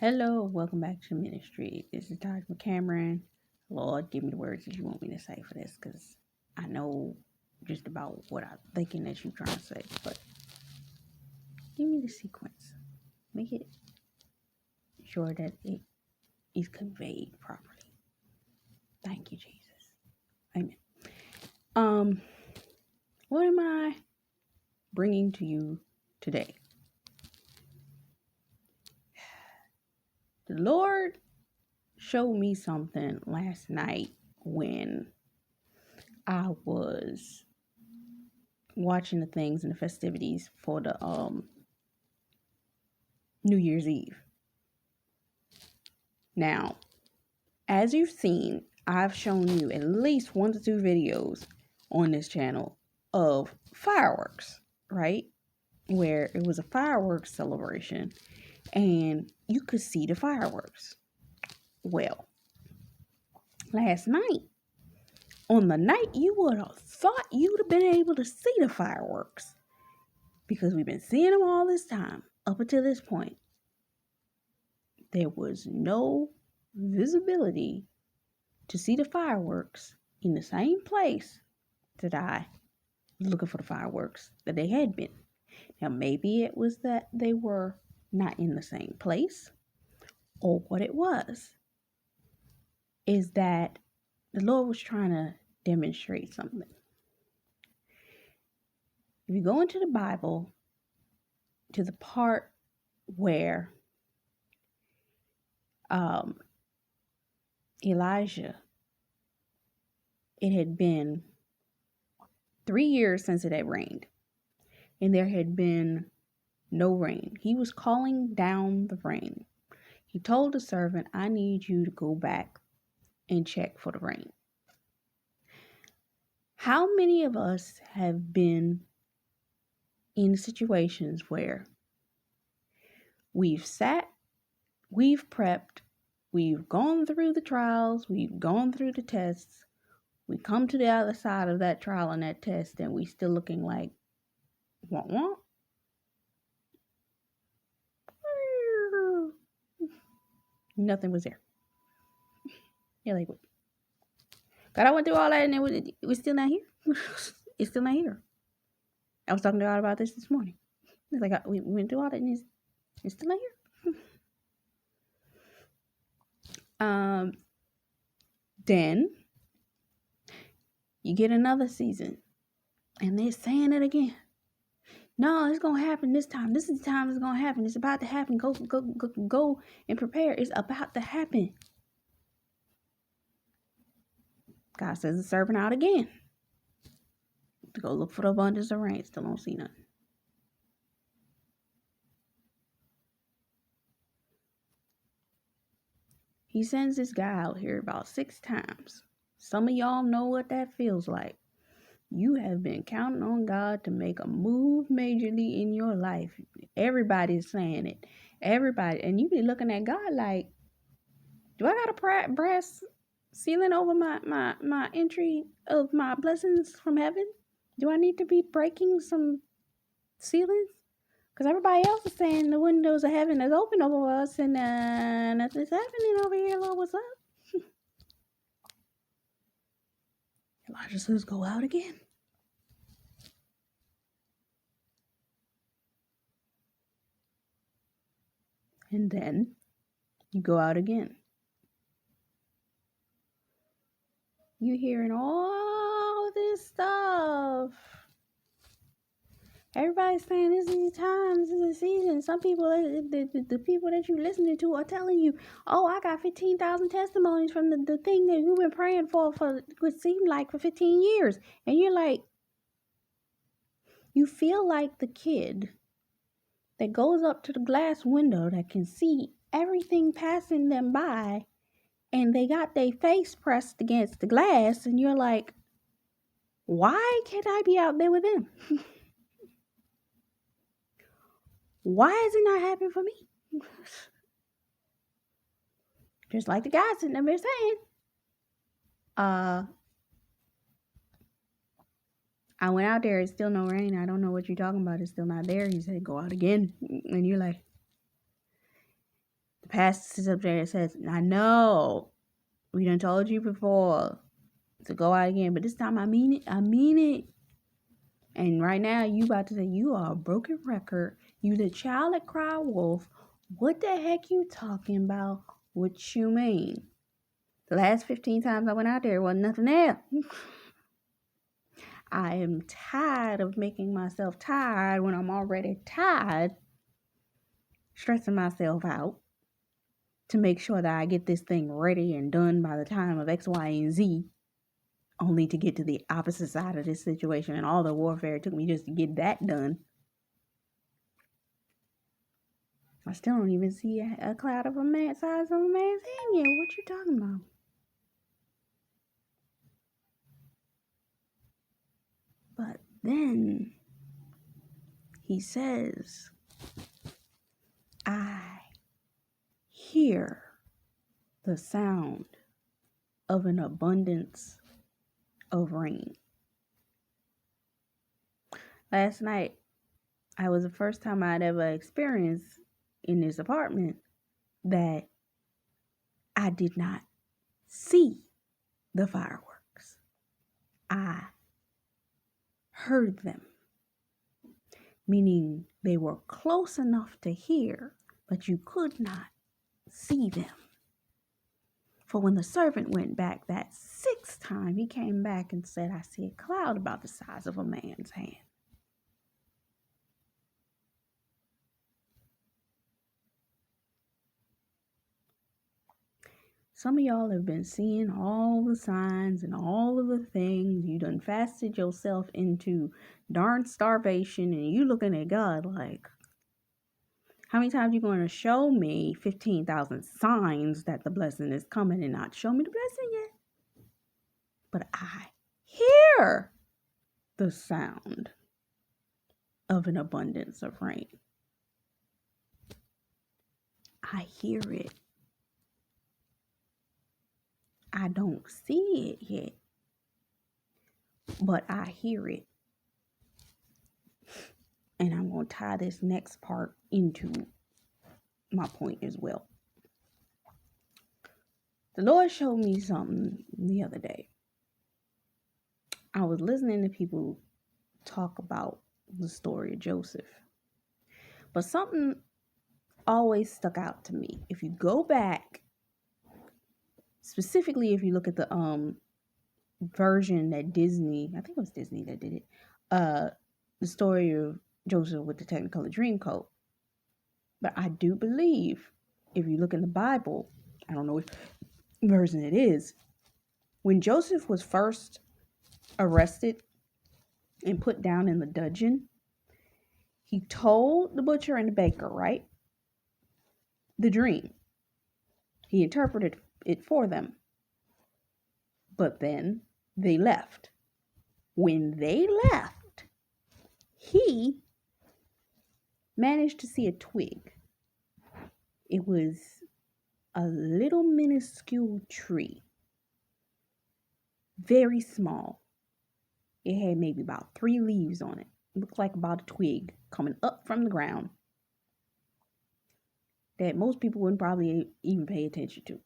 Hello, welcome back to ministry. This is Dr. McCameron. Lord, give me the words that you want me to say for this because I know just about what I'm thinking that you're trying to say, but give me the sequence. Make it sure that it is conveyed properly. Thank you, Jesus. Amen. Um, what am I bringing to you today? The Lord showed me something last night when I was watching the things and the festivities for the New Year's Eve. Now, as you've seen, I've shown you at least 1 to 2 videos on this channel of fireworks, right? Where it was a fireworks celebration and you could see the fireworks. Well, last night, on the night you would have thought you'd have been able to see the fireworks because we've been seeing them all this time up until this point. There was no visibility to see the fireworks in the same place that I was looking for the fireworks that they had been. Now, maybe it was that they were not in the same place, or what it was is that the Lord was trying to demonstrate something. If you go into the Bible to the part where Elijah, it had been 3 years since it had rained, and there had been no rain. He was calling down the rain. He told the servant, I need you to go back and check for the rain. How many of us have been in situations where we've sat, we've prepped, we've gone through the trials, we've gone through the tests, we come to the other side of that trial and that test, and we still looking like, womp. Nothing was there. You're like, what? God, I went through all that and it was still not here. It's still not here. I was talking to God about this morning. It's like, we went through all that and it's still not here. Then you get another season and they're saying it again. No, it's going to happen this time. This is the time it's going to happen. It's about to happen. Go and prepare. It's about to happen. God says it's serving out again. To go look for the abundance of rain. Still don't see nothing. He sends this guy out here about 6 times. Some of y'all know what that feels like. You have been counting on God to make a move majorly in your life. Everybody's saying it. Everybody. And you be looking at God like, do I got a brass ceiling over my entry of my blessings from heaven? Do I need to be breaking some ceilings? Because everybody else is saying the windows of heaven is open over us and nothing's happening over here. Lord, what's up? Elijah says, go out again. And then you go out again. You hearing all this stuff. Everybody's saying this is the time, this is the season. Some people, the people that you're listening to are telling you, oh, I got 15,000 testimonies from the thing that you've been praying for what seemed like for 15 years. And you're like, you feel like the kid that goes up to the glass window that can see everything passing them by, and they got their face pressed against the glass, and you're like, why can't I be out there with them? Why is it not happening for me? Just like the guy sitting there saying, I went out there, it's still no rain. I don't know what you're talking about. It's still not there. He said, go out again. And you're like, The pastor sits up there and says, I know, we done told you before to go out again, but this time I mean it. I mean it. And right now you about to say you are a broken record. You the child that cried wolf. What the heck you talking about? What you mean? The last 15 times I went out there wasn't nothing there. I am tired of making myself tired when I'm already tired, stressing myself out to make sure that I get this thing ready and done by the time of X, Y, and Z, only to get to the opposite side of this situation and all the warfare it took me just to get that done. I still don't even see a cloud of a man size of a man's hand yet. What you talking about? But then he says, I hear the sound of an abundance of rain. Last night, I was the first time I'd ever experienced in this apartment that I did not see the fireworks. I heard them, meaning they were close enough to hear, but you could not see them. For when the servant went back that 6th time, he came back and said, I see a cloud about the size of a man's hand. Some of y'all have been seeing all the signs and all of the things. You done fasted yourself into darn starvation, and you looking at God like, how many times you going to show me 15,000 signs that the blessing is coming and not show me the blessing yet? But I hear the sound of an abundance of rain. I hear it. I don't see it yet, but I hear it. And I'm going to tie this next part into my point as well. The Lord showed me something the other day. I was listening to people talk about the story of Joseph, but something always stuck out to me. If you go back, specifically if you look at the version that Disney, I think it was Disney that did it, the story of Joseph with the Technicolor Dreamcoat. But I do believe, if you look in the Bible, I don't know which version it is, when Joseph was first arrested and put down in the dungeon, he told the butcher and the baker, right, the dream. He interpreted it for them. But then they left. When they left, he managed to see a twig. It was a little minuscule tree. Very small. It had maybe about 3 leaves on it. It looked like about a twig coming up from the ground that most people wouldn't probably even pay attention to.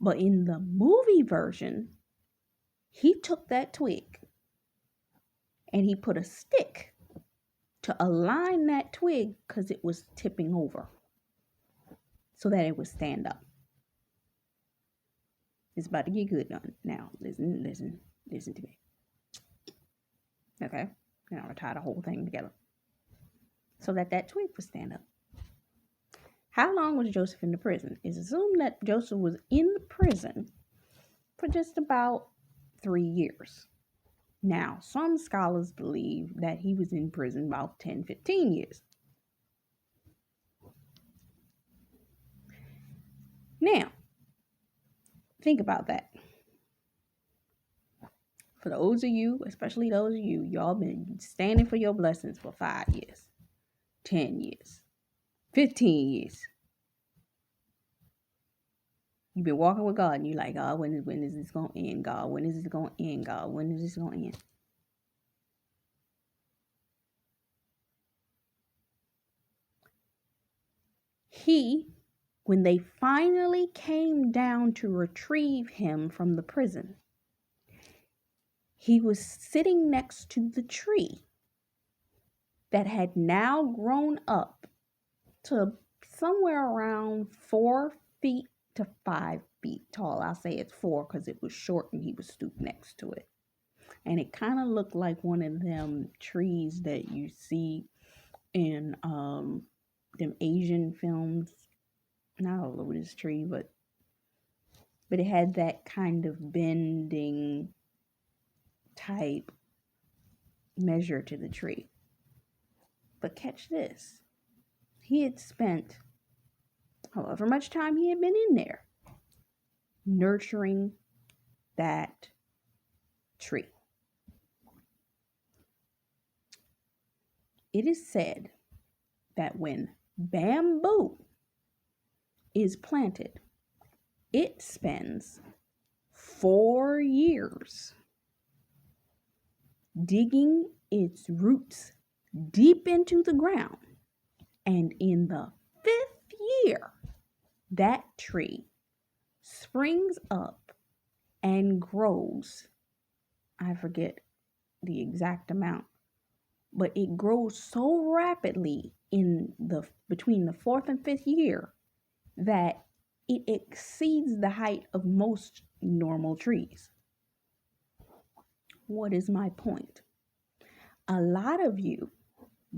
But in the movie version, he took that twig and he put a stick to align that twig because it was tipping over so that it would stand up. It's about to get good now. Listen to me. Okay? Now I'll tie the whole thing together so that twig would stand up. How long was Joseph in the prison? It's assumed that Joseph was in the prison for just about 3 years. Now, some scholars believe that he was in prison about 10, 15 years. Now, think about that. For those of you, especially those of you, y'all been standing for your blessings for 5 years, 10 years, 15 years. You've been walking with God and you're like, God, when is this going to end? God, when is this going to end? God, when is this going to end? He When they finally came down to retrieve him from the prison, he was sitting next to the tree that had now grown up to somewhere around 4 feet to 5 feet tall. I'll say it's 4 because it was short and he was stooped next to it. And it kind of looked like one of them trees that you see in them Asian films. Not a lotus tree, but it had that kind of bending type measure to the tree. But catch this. He had spent however much time he had been in there nurturing that tree. It is said that when bamboo is planted, it spends 4 years digging its roots deep into the ground. And in the 5th year, that tree springs up and grows. I forget the exact amount, but it grows so rapidly between the 4th and 5th year that it exceeds the height of most normal trees. What is my point? A lot of you,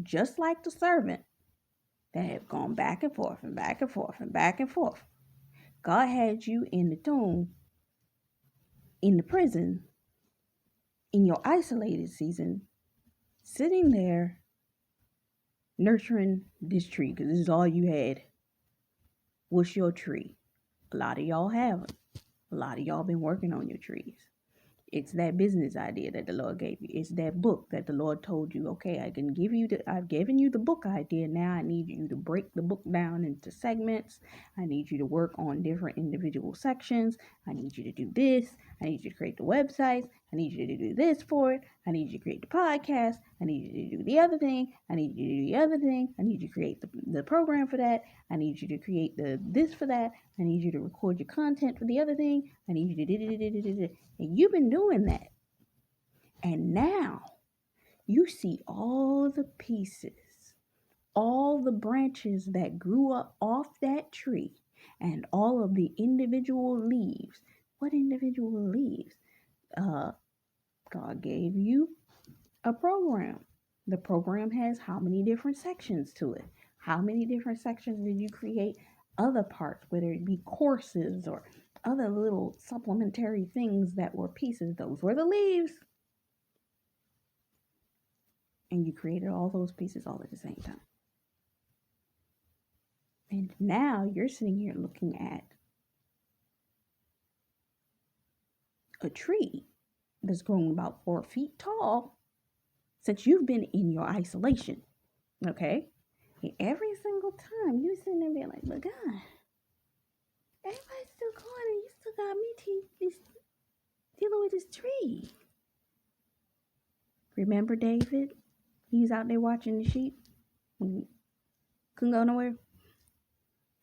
just like the servant, that have gone back and forth and back and forth and back and forth. God had you in the tomb, in the prison, in your isolated season, sitting there nurturing this tree because this is all you had. What's your tree? A lot of y'all haven't. A lot of y'all been working on your trees. It's that business idea that the Lord gave you. It's that book that the Lord told you, okay, I've given you the book idea. Now I need you to break the book down into segments. I need you to work on different individual sections. I need you to do this. I need you to create the websites. I need you to do this for it. I need you to create the podcast. I need you to do the other thing. I need you to do the other thing. I need you to create the program for that. I need you to create this for that. I need you to record your content for the other thing. I need you to do. And you've been doing that. And now you see all the pieces, all the branches that grew up off that tree, and all of the individual leaves. What individual leaves? God gave you a program. The program has how many different sections to it? How many different sections did you create? Other parts, whether it be courses or other little supplementary things that were pieces, those were the leaves. And you created all those pieces all at the same time. And now you're sitting here looking at a tree that's grown about 4 feet tall since you've been in your isolation. Okay? And every single time you sitting there being like, but God, everybody's still going and you still got me dealing with this tree. Remember David? He was out there watching the sheep. Couldn't go nowhere.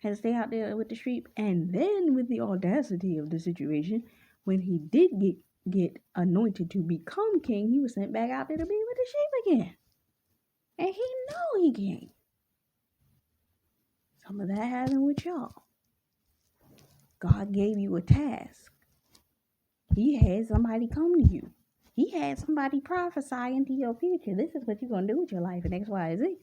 Had to stay out there with the sheep. And then with the audacity of the situation, when he did get anointed to become king, he was sent back out there to be with the sheep again. And he know he can't. Some of that happened with y'all. God gave you a task. He had somebody come to you. He had somebody prophesy into your future. This is what you're going to do with your life in X, Y, Z.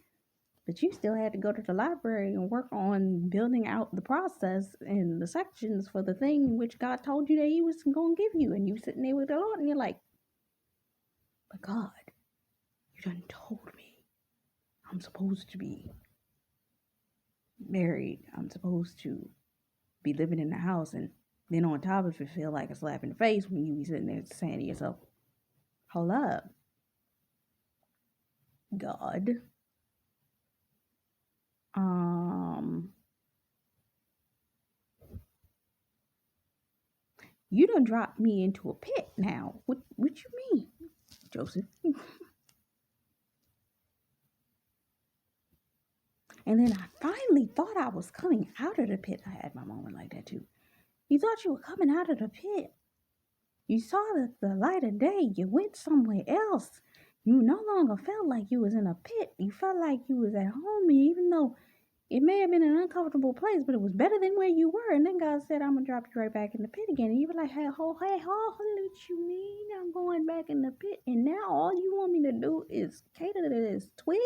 But you still had to go to the library and work on building out the process and the sections for the thing which God told you that he was going to give you. And you sitting there with the Lord and you're like, but God, you done told me I'm supposed to be married. I'm supposed to be living in the house. And then on top of it, feel like a slap in the face when you be sitting there saying to yourself, hold up, God. You done dropped me into a pit now. What you mean, Joseph? And then I finally thought I was coming out of the pit. I had my moment like that too. You thought you were coming out of the pit. You saw the light of day. You went somewhere else. You no longer felt like you was in a pit. You felt like you was at home, even though it may have been an uncomfortable place, but it was better than where you were. And then God said, I'm going to drop you right back in the pit again. And you were like, hey, what you mean? I'm going back in the pit. And now all you want me to do is cater to this twig?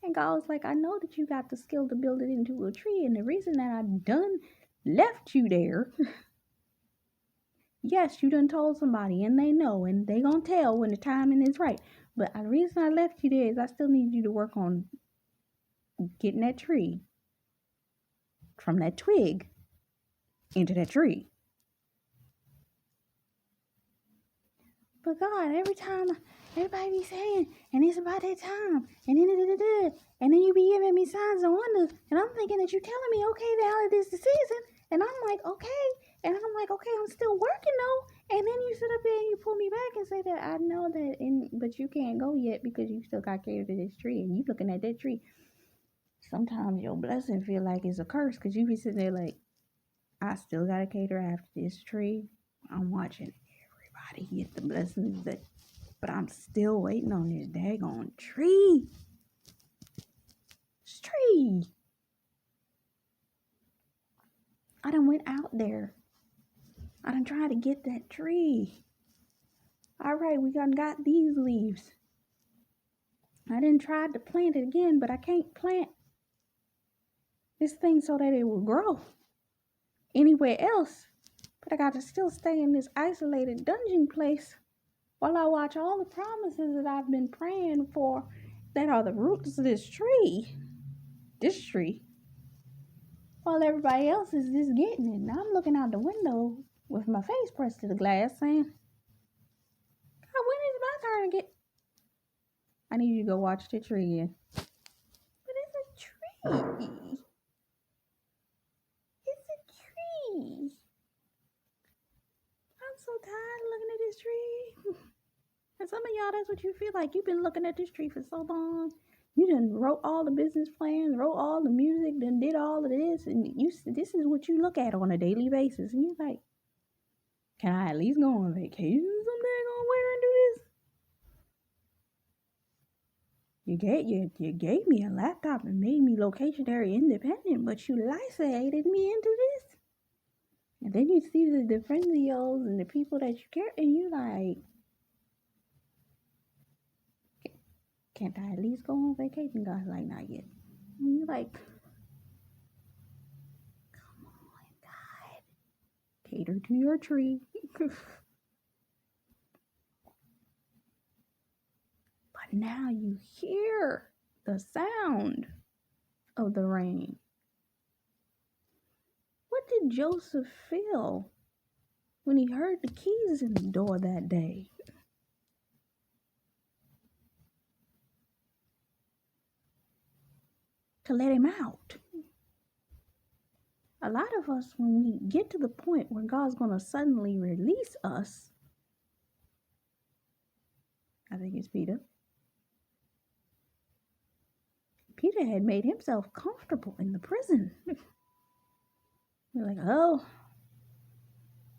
And God was like, I know that you got the skill to build it into a tree. And the reason that I done left you there, yes, you done told somebody and they know and they gonna tell when the timing is right. But the reason I left you there is I still need you to work on getting that tree from that twig into that tree. But God, every time everybody be saying, and it's about that time, and then you be giving me signs and wonders, and I'm thinking that you're telling me, okay, now it is the season, and I'm like, okay, and I'm like, okay, I'm still working though, and then you sit up there and you pull me back and say that I know that, but you can't go yet because you still got catered to this tree, and you looking at that tree. Sometimes your blessing feel like it's a curse because you be sitting there like, I still gotta cater after this tree. I'm watching everybody get the blessings but I'm still waiting on this daggone tree. This tree. I done went out there. I done tried to get that tree. All right, we done got these leaves. I done tried to plant it again, but I can't plant this thing so that it will grow anywhere else. But I got to still stay in this isolated dungeon place while I watch all the promises that I've been praying for that are the roots of this tree. While everybody else is just getting it. And I'm looking out the window with my face pressed to the glass saying, God, when is my turn to get... I need you to go watch the tree again. But it's a tree. It's a tree. I'm so tired of looking at this tree. And some of y'all, that's what you feel like. You've been looking at this tree for so long. You done wrote all the business plans, wrote all the music, done did all of this, and this is what you look at on a daily basis. And you're like, can I at least go on vacation someday where and do this? You gave me a laptop and made me locationary independent, but you lysolated me into this. And then you see the friends of yours and the people that you care, and you like, can't I at least go on vacation? God's like, not yet. And you're like, come on, God. Cater to your tree. But now you hear the sound of the rain. What did Joseph feel when he heard the keys in the door that day? To let him out. A lot of us, when we get to the point where God's going to suddenly release us, I think it's Peter. Peter had made himself comfortable in the prison. We're like, oh,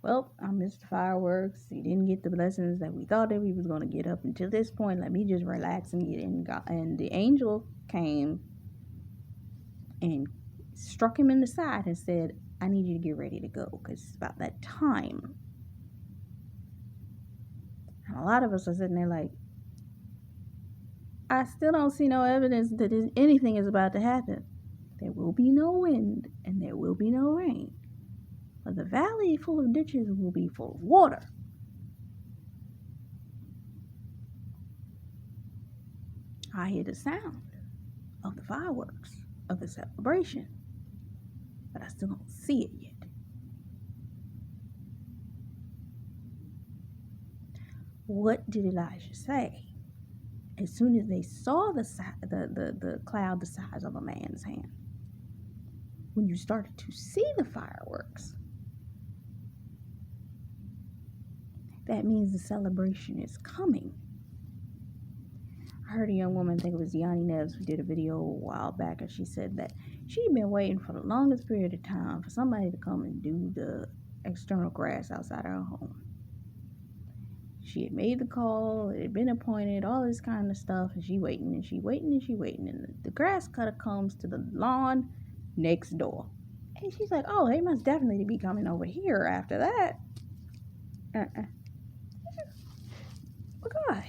well, I missed the fireworks. He didn't get the blessings that we thought that we was going to get up until this point. Let me just relax and get in. God. And the angel came and struck him in the side and said, I need you to get ready to go because it's about that time. And a lot of us are sitting there like, I still don't see no evidence that anything is about to happen. There will be no wind and there will be no rain. But the valley full of ditches will be full of water. I hear the sound of the fireworks, of the celebration, but I still don't see it yet. What did Elijah say? As soon as they saw the cloud the size of a man's hand, when you started to see the fireworks, that means the celebration is coming. heard a young woman, I think it was Yanni Neves, who did a video a while back, and she said that she'd been waiting for the longest period of time for somebody to come and do the external grass outside her home. She had made the call, it had been appointed, all this kind of stuff, and she waiting, and she waiting, and she waiting, and the grass cutter comes to the lawn next door. And she's like, oh, they must definitely be coming over here after that. Oh, God.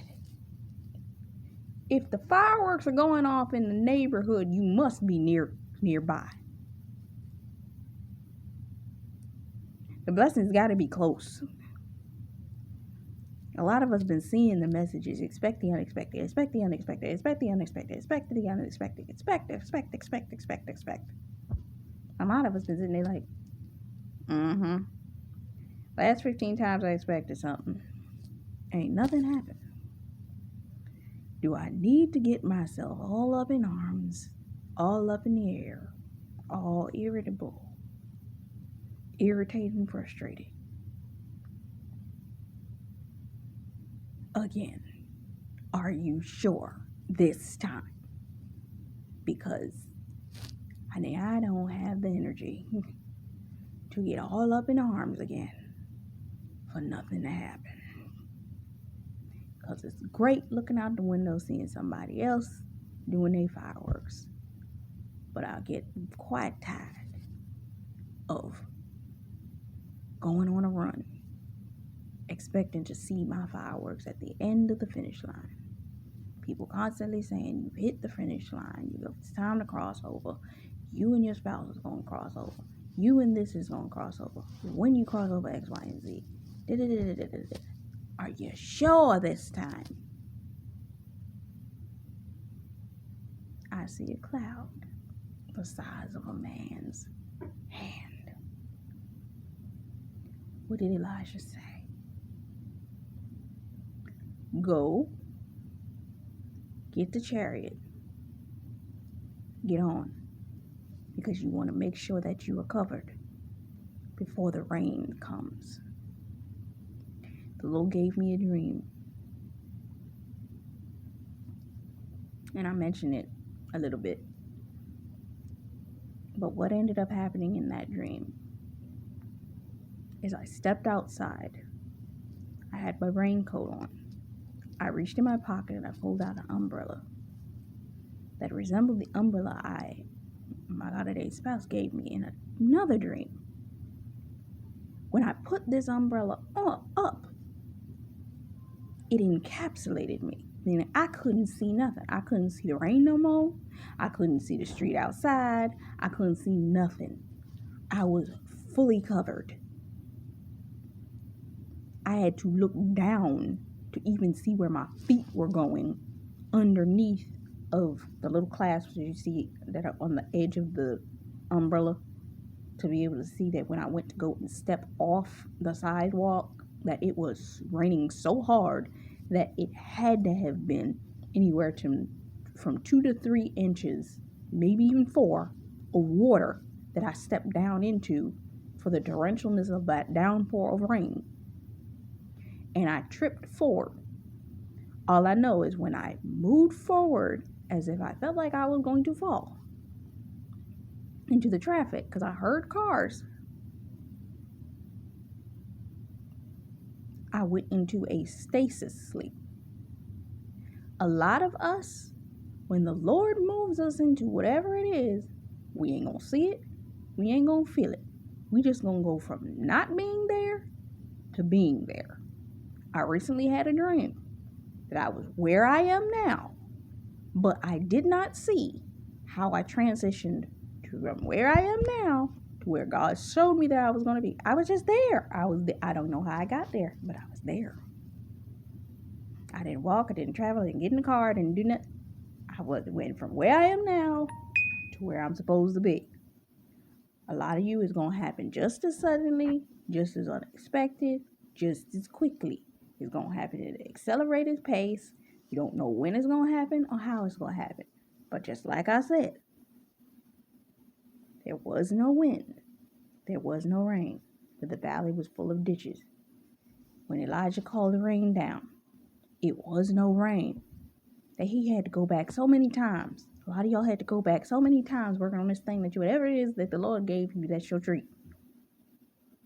If the fireworks are going off in the neighborhood, you must be nearby. The blessings got to be close. A lot of us been seeing the messages, expect the unexpected, expect the unexpected, expect the unexpected, expect the unexpected, expect. A lot of us been sitting there like, last 15 times I expected something. Ain't nothing happened. Do I need to get myself all up in arms, all up in the air, all irritable, irritated and frustrated? Again, are you sure this time? Because, honey, I don't have the energy to get all up in arms again for nothing to happen. Because it's great looking out the window seeing somebody else doing their fireworks. But I'll get quite tired of going on a run, expecting to see my fireworks at the end of the finish line. People constantly saying, you've hit the finish line, it's time to cross over. You and your spouse is going to cross over. You and this is going to cross over. When you cross over X, Y, and Z. Are you sure this time? I see a cloud the size of a man's hand. What did Elijah say? Go, get the chariot, get on, because you want to make sure that you are covered before the rain comes. The Lord gave me a dream, and I mentioned it a little bit. But what ended up happening in that dream is I stepped outside. I had my raincoat on. I reached in my pocket and I pulled out an umbrella that resembled the umbrella my God-a-day spouse gave me in another dream. When I put this umbrella up, it encapsulated me. Meaning I couldn't see nothing. I couldn't see the rain no more. I couldn't see the street outside. I couldn't see nothing. I was fully covered. I had to look down to even see where my feet were going underneath of the little clasps you see that are on the edge of the umbrella, to be able to see that when I went to go and step off the sidewalk, that it was raining so hard that it had to have been anywhere from 2 to 3 inches, maybe even 4, of water that I stepped down into for the torrentialness of that downpour of rain. And I tripped forward. All I know is when I moved forward, as if I felt like I was going to fall into the traffic, because I heard cars, I went into a stasis sleep. A lot of us, when the Lord moves us into whatever it is, we ain't gonna see it, we ain't gonna feel it. We just gonna go from not being there to being there. I recently had a dream that I was where I am now, but I did not see how I transitioned from where I am now to where God showed me that I was going to be. I was just there. I don't know how I got there, but I was there. I didn't walk, I didn't travel, I didn't get in the car, I didn't do nothing. I went from where I am now to where I'm supposed to be. A lot of you is going to happen just as suddenly, just as unexpected, just as quickly. It's going to happen at an accelerated pace. You don't know when it's going to happen or how it's going to happen. But just like I said, there was no wind. There was no rain. But the valley was full of ditches. When Elijah called the rain down, it was no rain. that he had to go back so many times. A lot of y'all had to go back so many times working on this thing that whatever it is that the Lord gave you, that's your treat.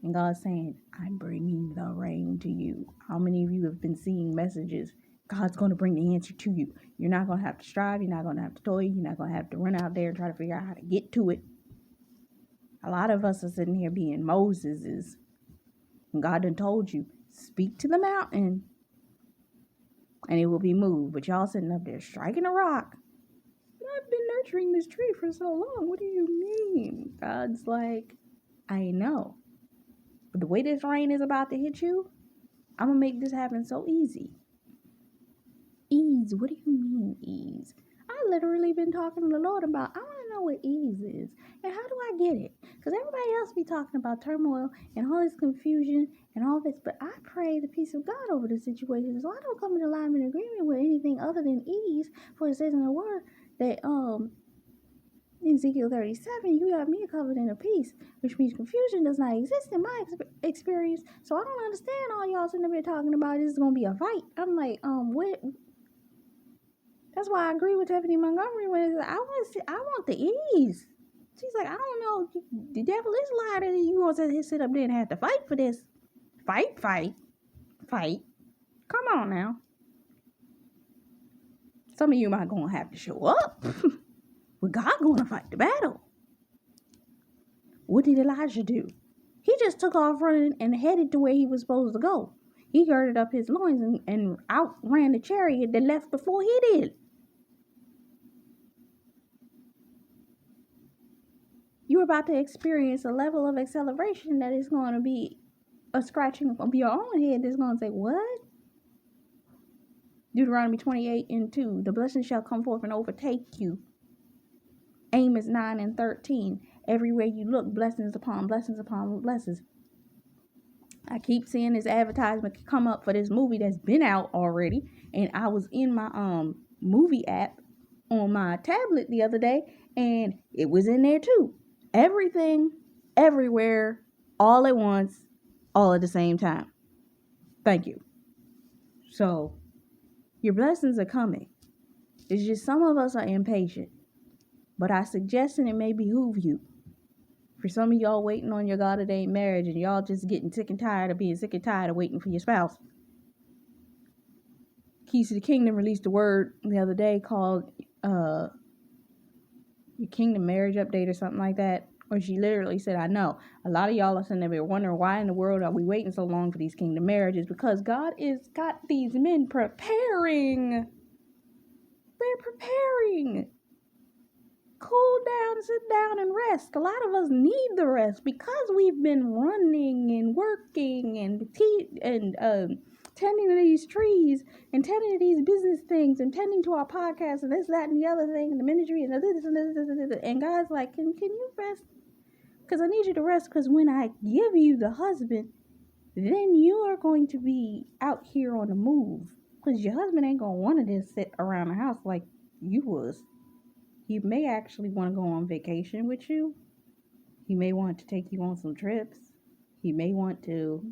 And God's saying, I'm bringing the rain to you. How many of you have been seeing messages? God's going to bring the answer to you. You're not going to have to strive. You're not going to have to toil. You're not going to have to run out there and try to figure out how to get to it. A lot of us are sitting here being Moseses. And God done told you, speak to the mountain and it will be moved. But y'all sitting up there striking a rock. But I've been nurturing this tree for so long. What do you mean? God's like, I know. But the way this rain is about to hit you, I'm going to make this happen so easy. Ease? What do you mean ease? I literally been talking to the Lord about, I want to know what ease is. And how do I get it? Because everybody else be talking about turmoil and all this confusion and all this. But I pray the peace of God over the situation. So I don't come in alignment and agreement with anything other than ease. For it says in the word that in Ezekiel 37, you got me covered in a peace, which means confusion does not exist in my experience. So I don't understand all y'all sitting there talking about this is going to be a fight. I'm like, what? That's why I agree with Tiffany Montgomery when it's like, I want the ease. She's like, I don't know. The devil is lying that you want to sit up there and have to fight for this. Fight. Come on now. Some of you might going to have to show up. But God going to fight the battle. What did Elijah do? He just took off running and headed to where he was supposed to go. He girded up his loins and outran the chariot that left before he did. You're about to experience a level of acceleration that is going to be a scratching of your own head that's going to say, what? Deuteronomy 28:2. The blessing shall come forth and overtake you. Amos 9:13. Everywhere you look, blessings upon blessings upon blessings. I keep seeing this advertisement come up for this movie that's been out already. And I was in my movie app on my tablet the other day, and it was in there too. Everything, everywhere, all at once, all at the same time. Thank you. So, your blessings are coming. It's just some of us are impatient. But I suggest, and it may behoove you, for some of y'all waiting on your God-ordained marriage and y'all just getting sick and tired of being sick and tired of waiting for your spouse. Keys to the Kingdom released a word the other day called your Kingdom Marriage Update or something like that. Or she literally said, I know a lot of y'all are sitting there wondering why in the world are we waiting so long for these kingdom marriages? Because God is got these men preparing. They're preparing. Cool down, sit down, and rest. A lot of us need the rest because we've been running and working and tending to these trees and tending to these business things and tending to our podcast and this, that, and the other thing and the ministry and this and this. And God's like, can you rest? Because I need you to rest, because when I give you the husband, then you are going to be out here on the move. Because your husband ain't going to want to just sit around the house like you was. He may actually want to go on vacation with you. He may want to take you on some trips. He may want to.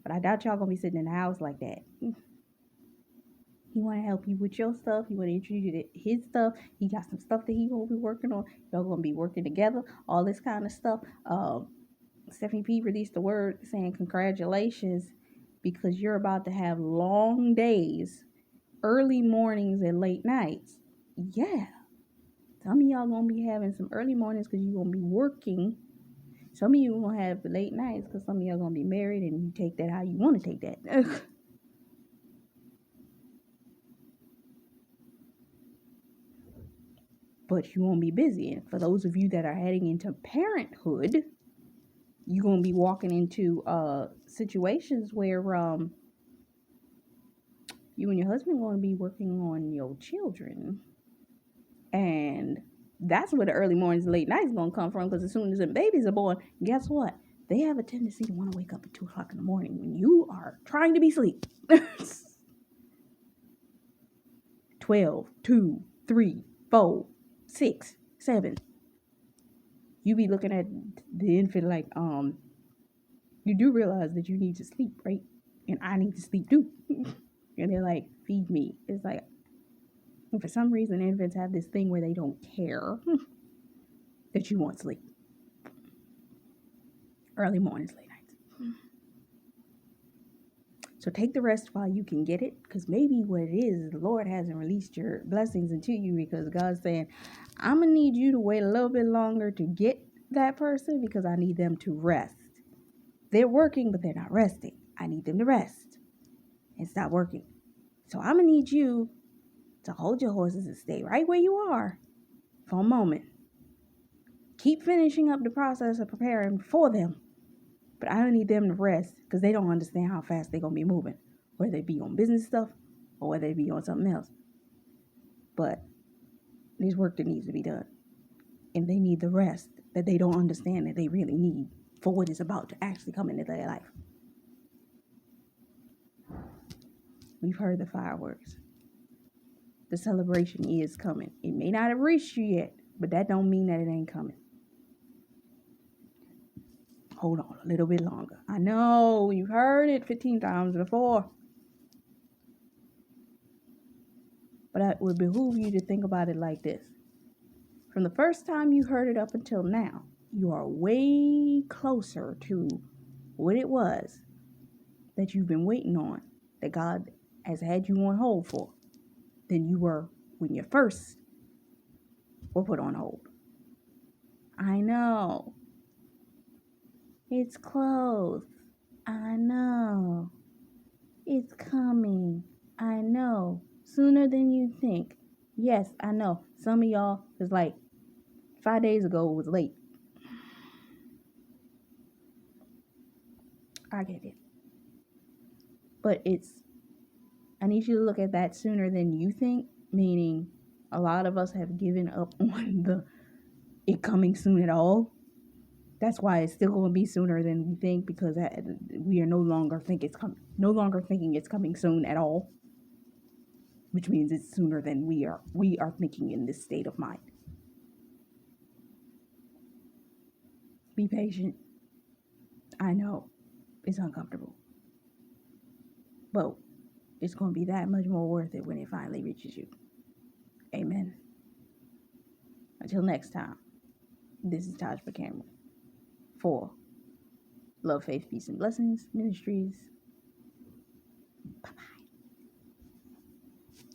But I doubt y'all going to be sitting in the house like that. He want to help you with your stuff. He want to introduce you to his stuff. He got some stuff that he will be working on. Y'all going to be working together. All this kind of stuff. Stephanie P released the word saying congratulations, because you're about to have long days, early mornings and late nights. Yeah. Some of y'all going to be having some early mornings because you're going to be working. Some of you going to have late nights because some of y'all going to be married and you take that how you want to take that. But you won't be busy. And for those of you that are heading into parenthood, you're going to be walking into situations where you and your husband are going to be working on your children. And that's where the early mornings and late nights going to come from, because as soon as the babies are born, guess what? They have a tendency to want to wake up at 2 o'clock in the morning when you are trying to be asleep. 12, 2, 3, 4, 6, 7. You be looking at the infant like, you do realize that you need to sleep, right? And I need to sleep too. And they're like, feed me. It's like, for some reason, infants have this thing where they don't care that you want sleep. Early mornings, late nights. So take the rest while you can get it, because maybe what it is the Lord hasn't released your blessings into you because God's saying, I'm going to need you to wait a little bit longer to get that person because I need them to rest. They're working, but they're not resting. I need them to rest and stop working. So I'm going to need you to hold your horses and stay right where you are for a moment. Keep finishing up the process of preparing for them. But I don't need them to rest because they don't understand how fast they're going to be moving, whether it be on business stuff or whether it be on something else. But there's work that needs to be done. And they need the rest that they don't understand that they really need for what is about to actually come into their life. We've heard the fireworks. The celebration is coming. It may not have reached you yet, but that don't mean that it ain't coming. Hold on a little bit longer. I know you've heard it 15 times before. But it would behoove you to think about it like this. From the first time you heard it up until now, you are way closer to what it was that you've been waiting on, that God has had you on hold for, than you were when you first were put on hold. I know. It's close. I know. It's coming. I know. Sooner than you think. Yes, I know. Some of y'all is like 5 days ago it was late. I get it. But I need you to look at that sooner than you think, meaning a lot of us have given up on it coming soon at all. That's why it's still going to be sooner than we think, because we are no longer thinking it's coming soon at all, which means it's sooner than we are thinking in this state of mind. Be patient. I know it's uncomfortable, but it's going to be that much more worth it when it finally reaches you. Amen. Until next time, this is Taj Cameron for Love, Faith, Peace, and Blessings Ministries.